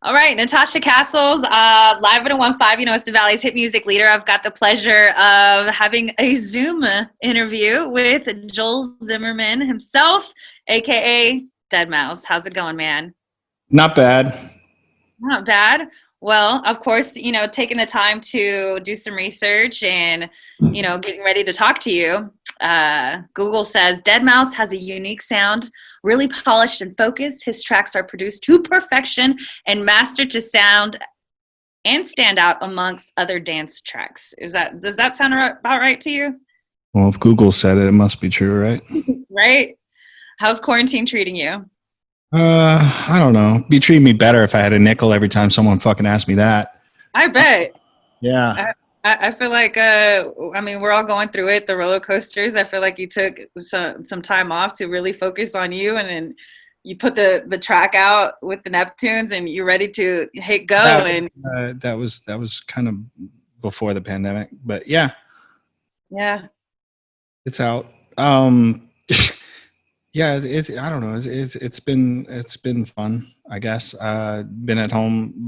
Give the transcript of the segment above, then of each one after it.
All right, Natasha Castles, live at a 1-5. It's the Valley's hit music leader. I've got the pleasure of having a Zoom interview with Joel Zimmerman himself, aka Deadmau5. How's it going, man? Not bad. Not bad. Well, of course, taking the time to do some research and, getting ready to talk to you. Google says Deadmau5 has a unique sound, really polished and focused. His tracks are produced to perfection and mastered to sound and stand out amongst other dance tracks. Does that sound about right to you? Well, if Google said it, it must be true, right? Right? How's quarantine treating you? I don't know. Be treating me better if I had a nickel every time someone fucking asked me that. I bet. Yeah. I feel like we're all going through it, the roller coasters. I feel like you took some time off to really focus on you, and then you put the track out with the Neptunes, and you're ready to hit go. That And that was kind of before the pandemic, but yeah, yeah, it's out. Yeah, it's I don't know. It's been fun, I guess. Been at home,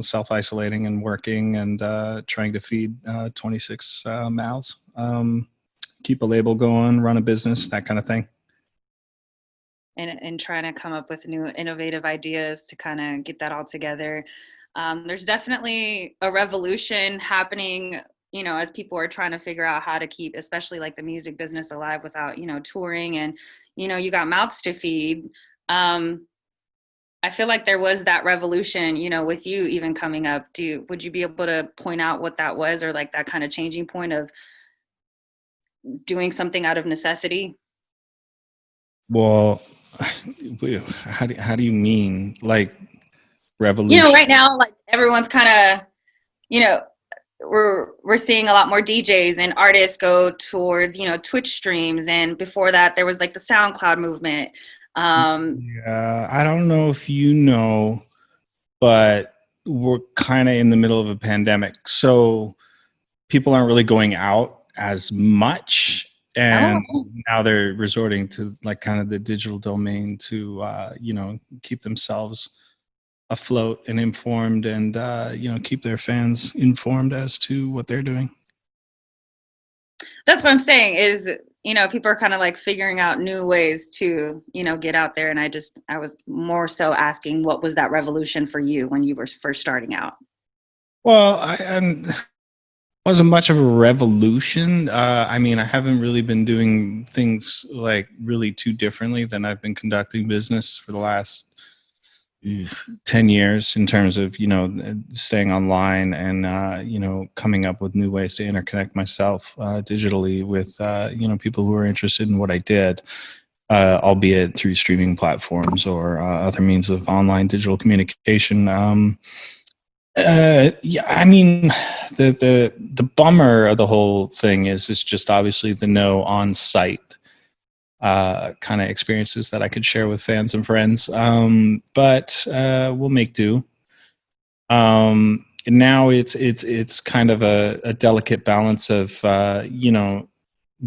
self isolating and working and trying to feed 26 mouths. Keep a label going, run a business, that kind of thing. and trying to come up with new innovative ideas to kind of get that all together. There's definitely a revolution happening, as people are trying to figure out how to keep, especially like the music business alive without, touring and, you got mouths to feed. Um, I feel like there was that revolution, with you even coming up. Would you be able to point out what that was, or like that kind of changing point of doing something out of necessity? Well, how do you mean like revolution? Right now, like everyone's kind of, you know, we're seeing a lot more DJs and artists go towards, Twitch streams, and before that there was like the SoundCloud movement. Um, Yeah, I don't know if you know, but we're kind of in the middle of a pandemic, so people aren't really going out as much, and oh, now they're resorting to like kind of the digital domain to keep themselves afloat and informed, and keep their fans informed as to what they're doing. that's what I'm saying is, people are kind of like figuring out new ways to, get out there. And I was more so asking, what was that revolution for you when you were first starting out? Well, I wasn't much of a revolution. I mean, I haven't really been doing things like really too differently than I've been conducting business for the last 10 years in terms of, staying online and, coming up with new ways to interconnect myself digitally with, people who are interested in what I did, albeit through streaming platforms or other means of online digital communication. Yeah, I mean, the bummer of the whole thing is just obviously the no on site kind of experiences that I could share with fans and friends. But we'll make do. Now it's kind of a delicate balance of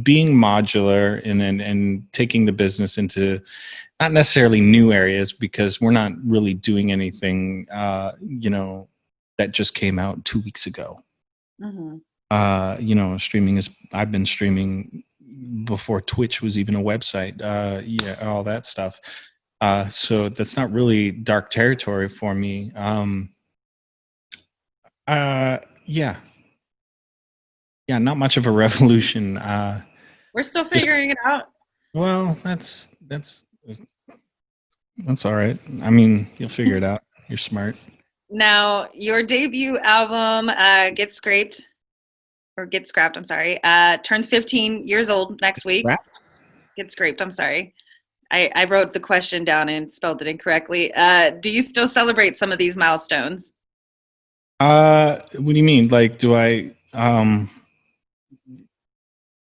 being modular and taking the business into not necessarily new areas, because we're not really doing anything that just came out 2 weeks ago. Hmm. Streaming is I've been streaming before Twitch was even a website. Yeah, all that stuff. So that's not really dark territory for me. Uh, yeah, yeah, not much of a revolution. We're still Just figuring it out. well, that's all right. I mean, you'll figure it out. You're smart. Now, your debut album, Get Scraped, or Get Scrapped, I'm sorry, turns 15 years old next It's week. wrapped. Get Scraped, I'm sorry. I wrote the question down and spelled it incorrectly. Do you still celebrate some of these milestones? What do you mean? Like,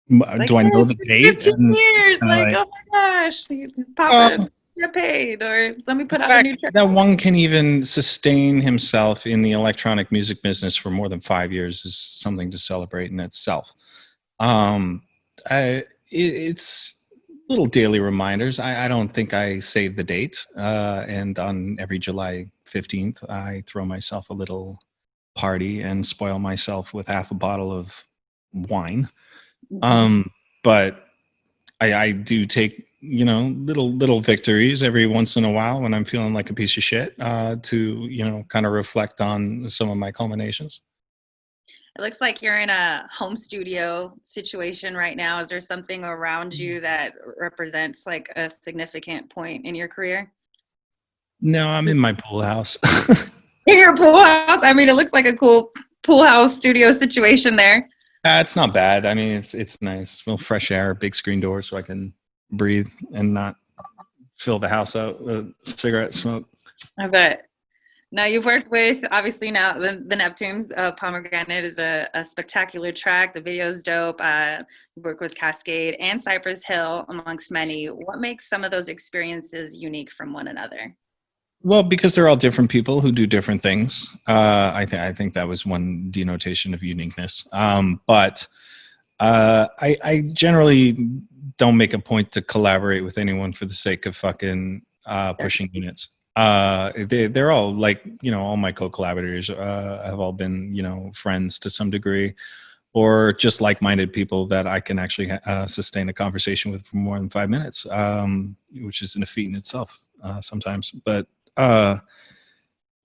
Like, do I hey, know the it's date? 15 And years. kind of Like, like, oh my gosh, pop well, it, get paid, or let me the put out a fact new track. that one can even sustain himself in the electronic music business for more than 5 years is something to celebrate in itself. Um, it's little daily reminders. I don't think I save the date, and on every July 15th, I throw myself a little party and spoil myself with half a bottle of wine. Mhm. Um, but I do take little victories every once in a while when I'm feeling like a piece of shit, to kind of reflect on some of my culminations. It looks like you're in a home studio situation right now. Is there something around you that represents like a significant point in your career? No, I'm in my pool house. In your pool house? I mean, it looks like a cool pool house studio situation there. It's not bad. I mean, it's nice. A little fresh air, big screen door, so I can breathe and not fill the house out with cigarette smoke. I bet. Now you've worked with obviously now the Neptunes. Pomegranate is a spectacular track. The video's dope. You work with Cascade and Cypress Hill amongst many. What makes some of those experiences unique from one another? Well, because they're all different people who do different things. I think that was one denotation of uniqueness. But I generally don't make a point to collaborate with anyone for the sake of fucking pushing units. They're all like, all my co-collaborators have all been, friends to some degree, or just like-minded people that I can actually sustain a conversation with for more than 5 minutes, which is a feat in itself sometimes. But uh,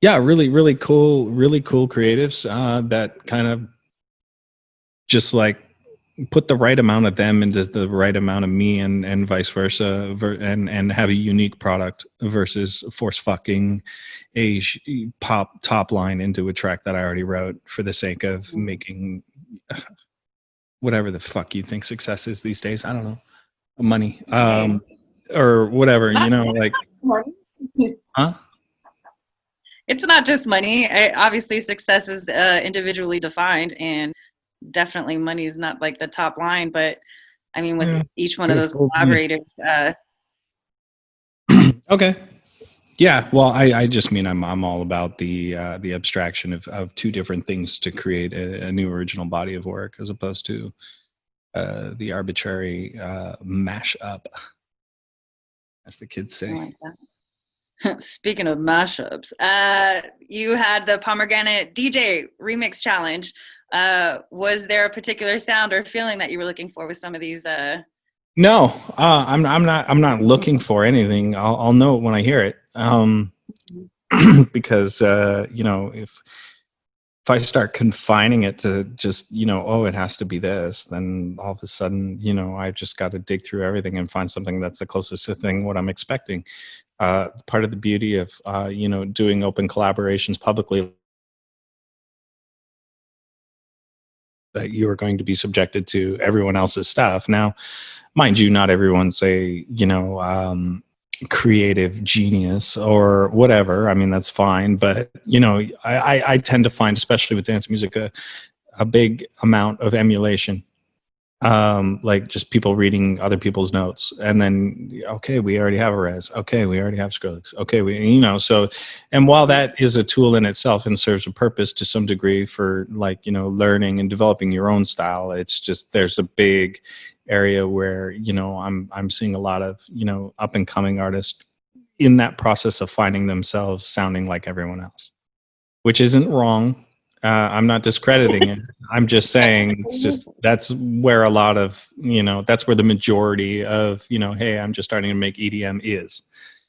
yeah, really cool creatives that kind of just like put the right amount of them into the right amount of me, and vice versa, and have a unique product versus force fucking a pop top line into a track that I already wrote for the sake of making whatever the fuck you think success is these days. I don't know, money, Hey, or whatever, not like, money. huh? It's not just money. Obviously, success is individually defined, and definitely money is not like the top line. But I mean, with Yeah, each one of those beautiful to me. collaborators, Okay. Yeah, well, I just mean I'm all about the abstraction of two different things to create a new original body of work, as opposed to the arbitrary mash up, as the kids I say. like that. Speaking of mashups, you had the Pomegranate DJ Remix Challenge. Was there a particular sound or feeling that you were looking for with some of these? No, I'm not looking for anything. I'll know it when I hear it. Because if I start confining it to just, oh, it has to be this, then all of a sudden, I've just got to dig through everything and find something that's the closest to thing what I'm expecting. Part of the beauty of doing open collaborations publicly, that you are going to be subjected to everyone else's stuff. Now, mind you, not everyone's a creative genius or whatever. I mean, that's fine, but I tend to find, especially with dance music, a big amount of emulation, like just people reading other people's notes, and then, okay, we already have a res, okay, we already have Skrillex, okay, we, so, and while that is a tool in itself and serves a purpose to some degree for, like, learning and developing your own style, it's just, there's a big area where, I'm seeing a lot of, up and coming artists in that process of finding themselves sounding like everyone else, which isn't wrong. I'm not discrediting it. I'm just saying it's just, that's where a lot of, that's where the majority of, hey, I'm just starting to make EDM is.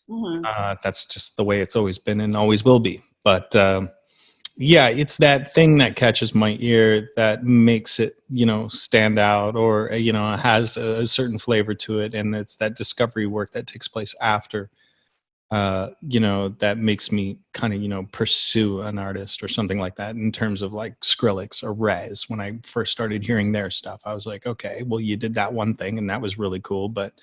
Mhm. That's just the way it's always been and always will be. But yeah, it's that thing that catches my ear that makes it, stand out, or, has a certain flavor to it. And it's that discovery work that takes place after, that makes me kind of, pursue an artist or something like that. In terms of like Skrillex or Rez, when I first started hearing their stuff, I was like, okay, well, you did that one thing and that was really cool, but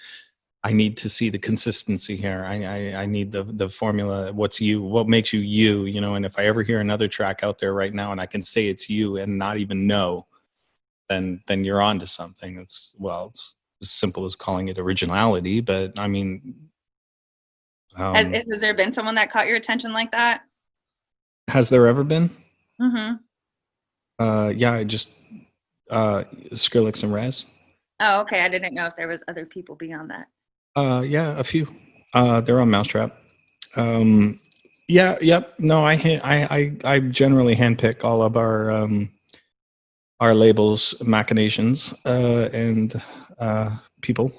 I need to see the consistency here. I need the formula. What makes you, and if I ever hear another track out there right now and I can say it's you and not even know, then you're on to something. It's as simple as calling it originality, but I mean, um, Has there been someone that caught your attention like that? has there ever been? Mm-hmm. Yeah, I just Skrillex and Raz. Oh, okay. I didn't know if there was other people beyond that. Yeah, a few. They're on Mousetrap. Um, Yeah, yep. No, I generally handpick all of our labels, machinations, and people.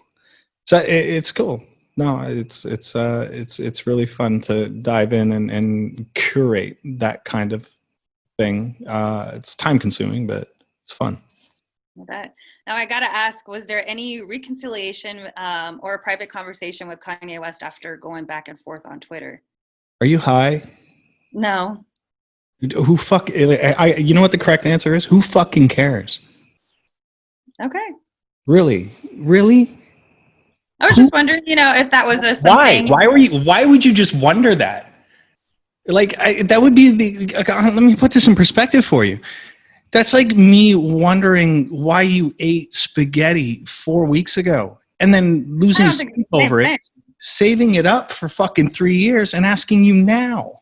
So it's cool. No, it's really fun to dive in and curate that kind of thing. It's time consuming, but it's fun. That. Now I gotta ask, was there any reconciliation or a private conversation with Kanye West after going back and forth on Twitter? Are you high? No. Who fuck? You know what the correct answer is? Who fucking cares? Okay. Really, really? I was Who? just wondering, if that was Why? something. Why were you? Why would you just wonder that? Like that would be the. Let me put this in perspective for you. That's like me wondering why you ate spaghetti 4 weeks ago and then I losing don't think it's sleep the same over it, thing. saving it up for fucking 3 years and asking you now.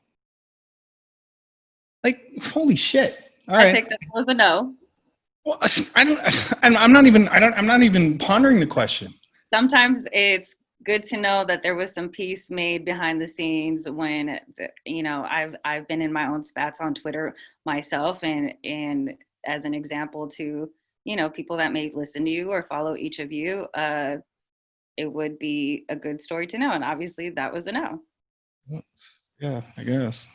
Like, holy shit. All I right. take that as a no. Well, I don't, I'm not even, I'm not even pondering the question. Sometimes it's good to know that there was some peace made behind the scenes when I've been in my own spats on Twitter myself, and as an example to people that may listen to you or follow each of you, it would be a good story to know, and obviously that was a no. Yeah, I guess.